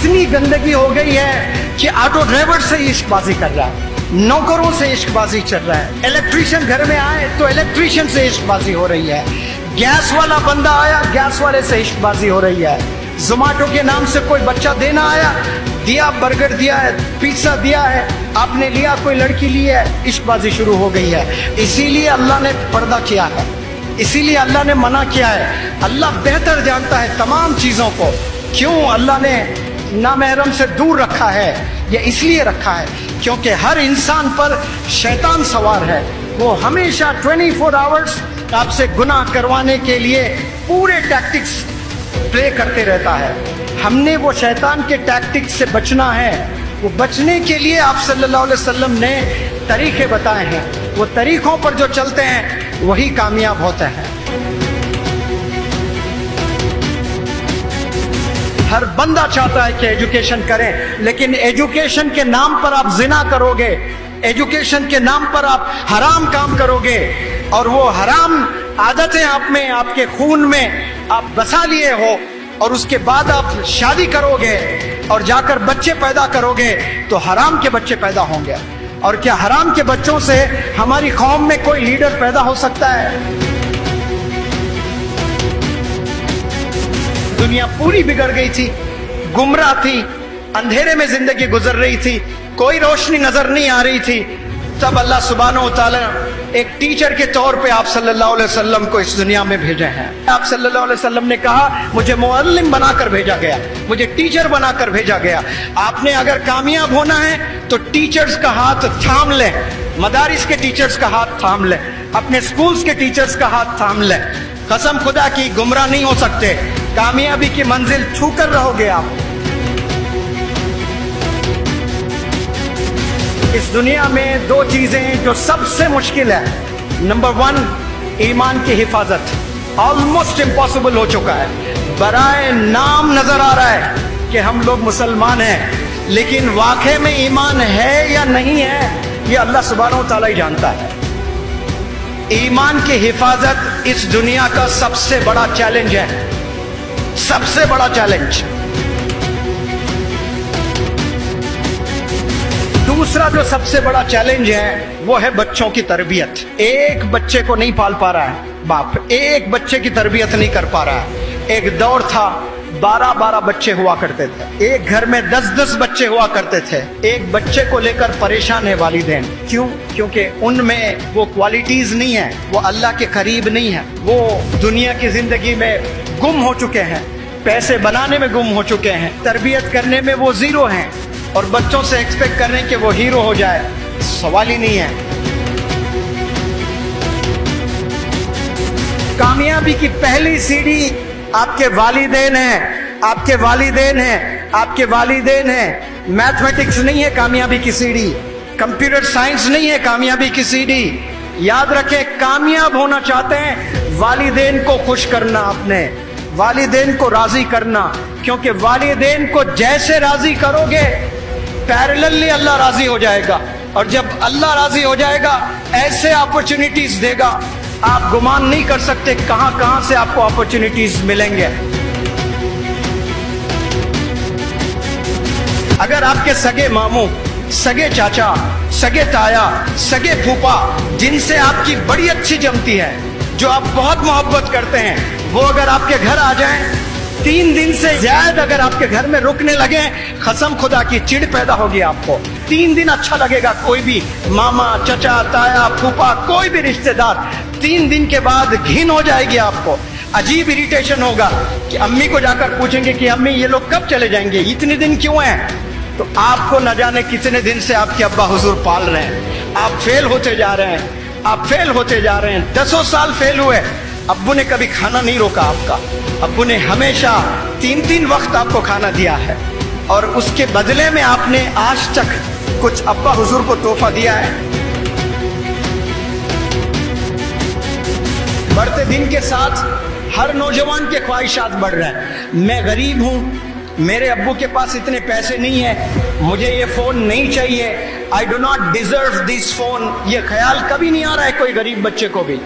इतनी गंदगी हो गई है कि ऑटो ड्राइवर से इश्कबाजी कर रहा है, नौकरों से इश्कबाजी चल रहा है, इलेक्ट्रीशियन घर में आए तो इलेक्ट्रीशियन से इश्कबाजी हो रही है, गैस वाला बंदा आया गैस वाले से इश्कबाजी हो रही है, जोमेटो के नाम से कोई बच्चा देना आया, दिया बर्गर दिया है, पिज्जा दिया है, आपने लिया, कोई लड़की ली है, इश्कबाजी शुरू हो गई है। इसीलिए अल्लाह ने पर्दा किया है, इसीलिए अल्लाह ने मना किया है। अल्लाह बेहतर जानता है तमाम चीज़ों को। क्यों अल्लाह ने नामहरम से दूर रखा है? ये इसलिए रखा है क्योंकि हर इंसान पर शैतान सवार है। वो हमेशा 24 आवर्स आपसे गुनाह करवाने के लिए पूरे टैक्टिक्स प्ले करते रहता है। हमने वो शैतान के टैक्टिक्स से बचना है। वो बचने के लिए आप सल्लल्लाहु अलैहि वसल्लम ने तरीके बताए हैं। वो तरीकों पर जो चलते हैं वही कामयाब होते हैं। हर बंदा चाहता है कि एजुकेशन करें, लेकिन एजुकेशन के नाम पर आप जिना करोगे, एजुकेशन के नाम पर आप हराम काम करोगे और वो हराम आदतें आप में, आपके खून में आप बसा लिए हो और उसके बाद आप शादी करोगे और जाकर बच्चे पैदा करोगे तो हराम के बच्चे पैदा होंगे। और क्या हराम के बच्चों से हमारी कौम में कोई लीडर पैदा हो सकता है? दुनिया पूरी बिगड़ गई थी, गुमराह थी, अंधेरे में जिंदगी गुजर रही थी, कोई रोशनी नजर नहीं आ रही थी। तब अल्लाह सुब्हानहू व तआला एक टीचर के तौर पे आप सल्लल्लाहु अलैहि वसल्लम को इस दुनिया में भेजे हैं। आप सल्लल्लाहु अलैहि वसल्लम ने कहा मुझे मुअल्लिम बनाकर भेजा गया, मुझे टीचर बनाकर भेजा गया। आपने अगर कामयाब होना है तो टीचर्स का हाथ थाम लें, मदारिस के टीचर्स का हाथ थाम लें, अपने स्कूल्स के टीचर्स का हाथ थाम लें। कसम खुदा की गुमराह नहीं हो सकते, कामयाबी की मंजिल छू कर रहोगे आप। इस दुनिया में दो चीजें जो सबसे मुश्किल है। नंबर 1, ईमान की हिफाजत, ऑलमोस्ट इम्पॉसिबल हो चुका है। बराए नाम नजर आ रहा है कि हम लोग मुसलमान हैं, लेकिन वाकई में ईमान है या नहीं है ये अल्लाह सुब्हानहू व तआला ही जानता है। ईमान की हिफाजत इस दुनिया का सबसे बड़ा चैलेंज है, सबसे बड़ा चैलेंज। दूसरा जो सबसे बड़ा चैलेंज है वो है बच्चों की तरबियत। एक बच्चे को नहीं पाल पा रहा है बाप, एक बच्चे की तरबियत नहीं कर पा रहा है। एक दौर था 12-12 बच्चे हुआ करते थे, एक घर में 10-10 बच्चे हुआ करते थे। एक बच्चे को लेकर परेशान है वालिदैन। क्यों? क्योंकि उनमें वो क्वालिटीज नहीं है, वो अल्लाह के करीब नहीं है, वो दुनिया की जिंदगी में गुम हो चुके हैं, पैसे बनाने में गुम हो चुके हैं, तरबियत करने में वो जीरो हैं। और बच्चों से एक्सपेक्ट कर रहे हैं कि वो हीरो हो जाए, सवाल ही नहीं है। कामयाबी की पहली सीढ़ी आपके वालिदैन हैं, आपके वालिदैन हैं, आपके वालिदैन हैं। मैथमेटिक्स नहीं है कामयाबी की सीढ़ी, कंप्यूटर साइंस नहीं है कामयाबी की सीढ़ी। याद रखें, कामयाब होना चाहते हैं वालिदैन को खुश करना, अपने वालिदैन को राजी करना, क्योंकि वालिदैन को जैसे राजी करोगे पैरेलली अल्लाह राजी हो जाएगा। और जब अल्लाह राजी हो जाएगा ऐसे अपॉर्चुनिटीज देगा, आप गुमान नहीं कर सकते कहां कहां से आपको अपॉर्चुनिटीज मिलेंगे। अगर आपके सगे मामू, सगे चाचा, सगे ताया, सगे फूफा, जिनसे आपकी बड़ी अच्छी जमती है, जो आप बहुत मोहब्बत करते हैं, वो अगर आपके घर आ जाएं, 3 दिन से ज्यादा अगर आपके घर में रुकने लगे, कसम खुदा की चिढ़ पैदा होगी आपको। 3 दिन अच्छा लगेगा, कोई भी मामा, चचा, ताया, फूफा, कोई भी रिश्तेदार, 3 दिन के बाद घिन हो जाएगी आपको, अजीब इरिटेशन होगा कि अम्मी को जाकर पूछेंगे कि अम्मी ये लोग कब चले जाएंगे, इतने दिन क्यों हैं? तो आपको न जाने कितने दिन से आपके अब्बा हुजूर पाल रहे हैं, आप फेल होते जा रहे हैं, आप फेल होते जा रहे हैं। 10 साल फेल हुए, अब्बू ने कभी खाना नहीं रोका आपका, अब्बू ने हमेशा 3-3 वक्त आपको खाना दिया है, और उसके बदले में आपने आज तक कुछ अब्बा हुजूर को तोहफा दिया है? बढ़ते दिन के साथ हर नौजवान के ख्वाहिशात बढ़ रहे हैं। मैं गरीब हूँ, मेरे अब्बू के पास इतने पैसे नहीं है, मुझे ये फोन नहीं चाहिए, I do not deserve this phone. ये ख्याल कभी नहीं आ रहा है कोई गरीब बच्चे को भी।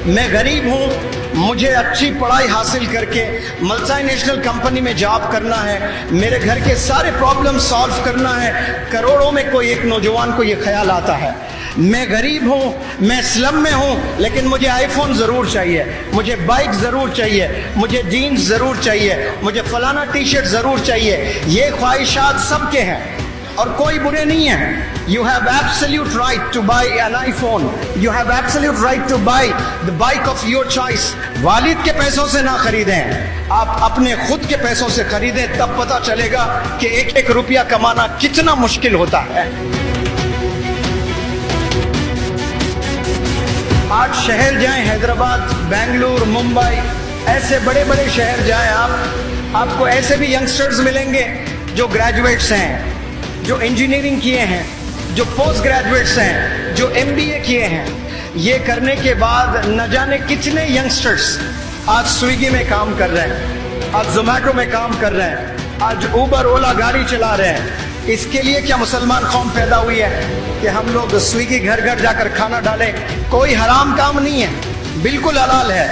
मैं गरीब हूँ, مجھے اچھی پڑھائی حاصل کر کے ملٹی نیشنل کمپنی میں جاب کرنا ہے, میرے گھر کے سارے پرابلم سالو کرنا ہے. کروڑوں میں کوئی ایک نوجوان کو یہ خیال آتا ہے, میں غریب ہوں, میں سلم میں ہوں, لیکن مجھے آئی فون ضرور چاہیے, مجھے بائک ضرور چاہیے, مجھے جینز ضرور چاہیے, مجھے فلانا ٹی شرٹ ضرور چاہیے. یہ خواہشات سب کے ہیں اور کوئی برے نہیں ہیں. You have absolute right to buy an iPhone. You have absolute right to buy the bike of your choice. والد کے پیسوں سے نہ خریدیں, آپ اپنے خود کے پیسوں سے خریدیں, تب پتہ چلے گا کہ ایک ایک روپیہ کمانا کتنا مشکل ہوتا ہے. آج شہر جائیں, حیدرآباد, بنگلور, ممبئی, ایسے بڑے بڑے شہر جائیں آپ کو ایسے بھی ینگسٹرز ملیں گے جو گریجویٹس ہیں, جو انجینئرنگ کیے ہیں, جو پوسٹ گریجویٹس ہیں, جو MBA کیے ہیں. یہ کرنے کے بعد نہ جانے کتنے ینگسٹرز آج سویگی میں کام کر رہے ہیں, آج زومیٹو میں کام کر رہے ہیں, آج اوبر اولا گاڑی چلا رہے ہیں. اس کے لیے کیا مسلمان قوم پیدا ہوئی ہے کہ ہم لوگ سویگی گھر گھر جا کر کھانا ڈالیں؟ کوئی حرام کام نہیں ہے, بالکل حلال ہے.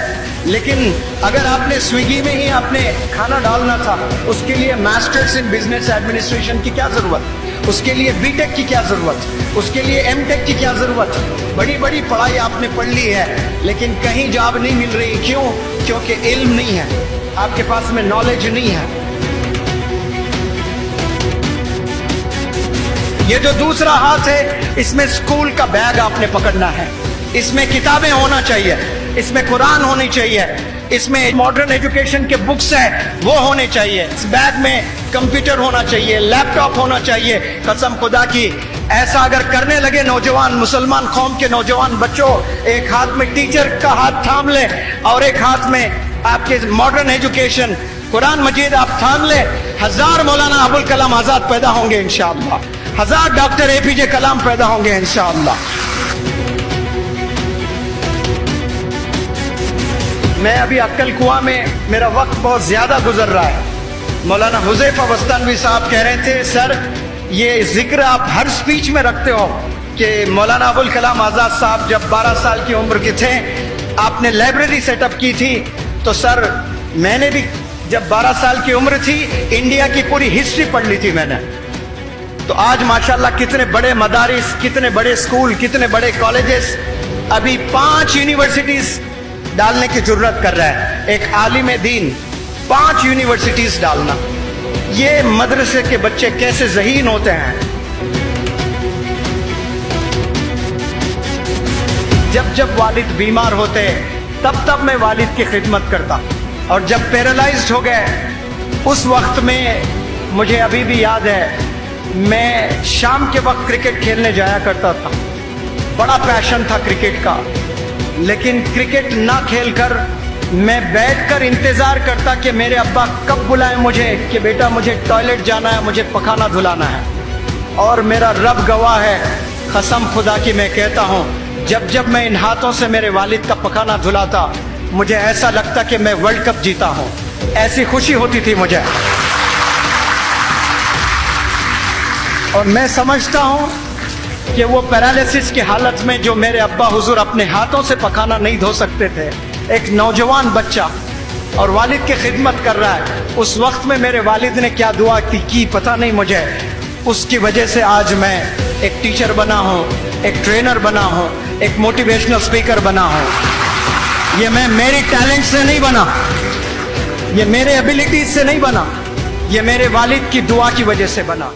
لیکن اگر آپ نے سویگی میں ہی آپ نے کھانا ڈالنا تھا, اس کے لیے ماسٹرز ان بزنس ایڈمنسٹریشن کی کیا ضرورت, اس کے لیے بی ٹیک کی کیا ضرورت, اس کے لیے ایم ٹیک کی کیا ضرورت؟ بڑی بڑی پڑھائی آپ نے پڑھ لی ہے لیکن کہیں جاب نہیں مل رہی. کیوں؟ کیونکہ علم نہیں ہے, آپ کے پاس میں نالج نہیں ہے. یہ جو دوسرا ہاتھ ہے, اس میں اسکول کا بیگ آپ نے پکڑنا ہے, اس میں کتابیں ہونا چاہیے, اس میں قرآن ہونی چاہیے, اس میں ماڈرن ایجوکیشن کے بکس ہیں وہ ہونے چاہیے, اس بیگ میں کمپیوٹر ہونا چاہیے, لیپ ٹاپ ہونا چاہیے. قسم خدا کی ایسا اگر کرنے لگے نوجوان, مسلمان قوم کے نوجوان بچوں, ایک ہاتھ میں ٹیچر کا ہاتھ تھام لے اور ایک ہاتھ میں آپ کے ماڈرن ایجوکیشن قرآن مجید آپ تھام لے, 1000 مولانا ابوالکلام آزاد پیدا ہوں گے انشاءاللہ, 1000 ڈاکٹر APJ کلام پیدا ہوں گے انشاءاللہ. میں ابھی عقل کنواں میں, میرا وقت بہت زیادہ گزر رہا ہے. مولانا حذیفہ وسطانوی صاحب کہہ رہے تھے, سر یہ ذکر آپ ہر سپیچ میں رکھتے ہو کہ مولانا ابوالکلام آزاد صاحب جب 12 سال کی عمر کے تھے آپ نے لائبریری سیٹ اپ کی تھی. تو سر میں نے بھی جب 12 سال کی عمر تھی انڈیا کی پوری ہسٹری پڑھ لی تھی میں نے. تو آج ماشاءاللہ کتنے بڑے مدارس, کتنے بڑے اسکول, کتنے بڑے کالجز, ابھی 5 یونیورسٹیز ڈالنے کی ضرورت کر رہا ہے. ایک عالم دین 5 یونیورسٹیز ڈالنا, یہ مدرسے کے بچے کیسے ذہین ہوتے ہیں. جب جب والد بیمار ہوتے تب میں والد کی خدمت کرتا, اور جب پیرالائزڈ ہو گئے اس وقت میں مجھے ابھی بھی یاد ہے, میں شام کے وقت کرکٹ کھیلنے جایا کرتا تھا, بڑا پیشن تھا کرکٹ کا. لیکن کرکٹ نہ کھیل کر میں بیٹھ کر انتظار کرتا کہ میرے ابا کب بلائیں مجھے کہ بیٹا مجھے ٹوائلٹ جانا ہے, مجھے پخانا دھلانا ہے. اور میرا رب گواہ ہے, قسم خدا کی میں کہتا ہوں, جب میں ان ہاتھوں سے میرے والد کا پخانا دھلاتا مجھے ایسا لگتا کہ میں ورلڈ کپ جیتا ہوں, ایسی خوشی ہوتی تھی مجھے. اور میں سمجھتا ہوں کہ وہ پیرالائسس کی حالت میں جو میرے ابا حضور اپنے ہاتھوں سے پکانا نہیں دھو سکتے تھے, ایک نوجوان بچہ اور والد کی خدمت کر رہا ہے, اس وقت میں میرے والد نے کیا دعا کی پتہ نہیں مجھے. اس کی وجہ سے آج میں ایک ٹیچر بنا ہوں, ایک ٹرینر بنا ہوں, ایک موٹیویشنل اسپیکر بنا ہوں. یہ میں میری ٹیلنٹ سے نہیں بنا, یہ میرے ایبلٹیز سے نہیں بنا, یہ میرے والد کی دعا کی وجہ سے بنا.